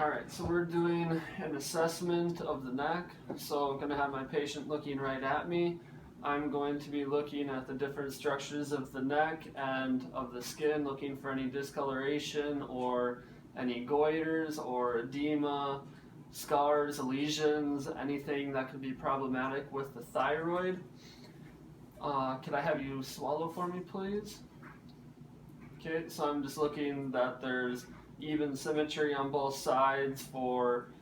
Alright, so we're doing an assessment of the neck. So I'm going to have my patient looking right at me. I'm going to be looking at the different structures of the neck and of the skin, looking for any discoloration or any goiters or edema, scars, lesions, anything that could be problematic with the thyroid. Could I have you swallow for me, please? Okay, so I'm just looking that there's even symmetry on both sides for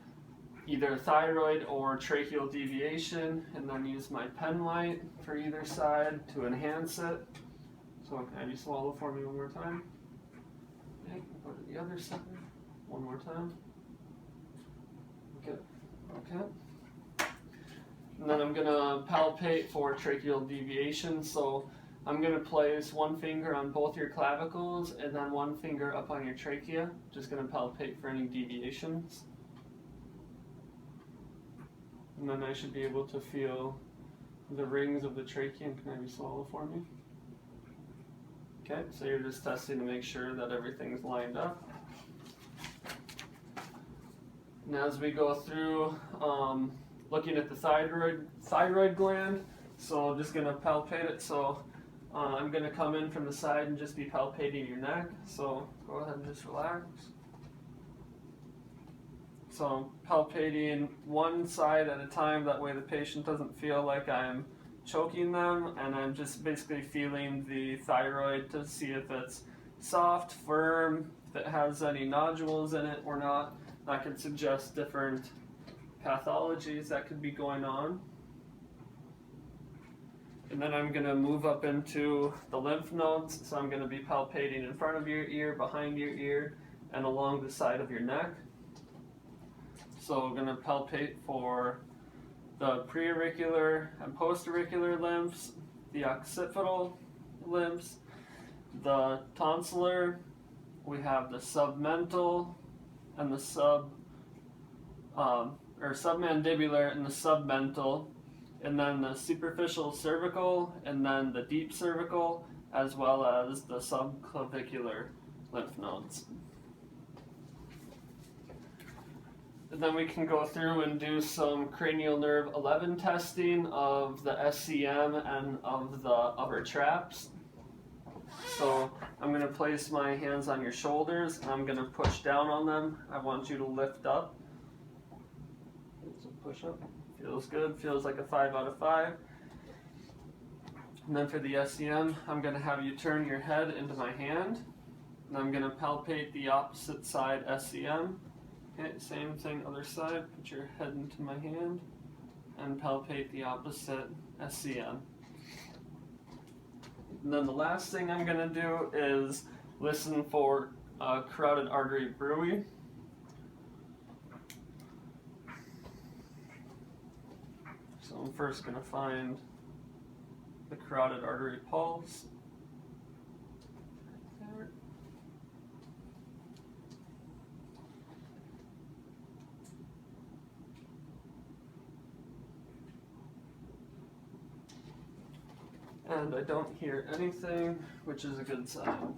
either thyroid or tracheal deviation, and then use my pen light for either side to enhance it. So can I have you swallow for me one more time? Okay, go to the other side. One more time. Okay. And then I'm gonna palpate for tracheal deviation. So I'm gonna place one finger on both your clavicles and then one finger up on your trachea. Just gonna palpate for any deviations. And then I should be able to feel the rings of the trachea. And can I have you swallow for me? Okay, so you're just testing to make sure that everything's lined up. And as we go through looking at the thyroid gland, so I'm just going to palpate it. So I'm going to come in from the side and just be palpating your neck. So go ahead and just relax. So I'm palpating one side at a time, that way the patient doesn't feel like I'm choking them, and I'm just basically feeling the thyroid to see if it's soft, firm, if it has any nodules in it or not. That could suggest different pathologies that could be going on. And then I'm going to move up into the lymph nodes, so I'm going to be palpating in front of your ear, behind your ear, and along the side of your neck. So we're going to palpate for the preauricular and postauricular lymphs, the occipital lymphs, the tonsillar, we have the submental and the submandibular and the submental, and then the superficial cervical, and then the deep cervical, as well as the subclavicular lymph nodes. And then we can go through and do some cranial nerve 11 testing of the SCM and of the upper traps. So I'm going to place my hands on your shoulders and I'm going to push down on them. I want you to lift up. So push up. Feels good. Feels like a 5 out of 5. And then for the SCM, I'm going to have you turn your head into my hand. And I'm going to palpate the opposite side SCM. Okay, same thing, other side. Put your head into my hand and palpate the opposite SCM. And then the last thing I'm going to do is listen for carotid artery bruit. So I'm first going to find the carotid artery pulse. Right there. And I don't hear anything, which is a good sign.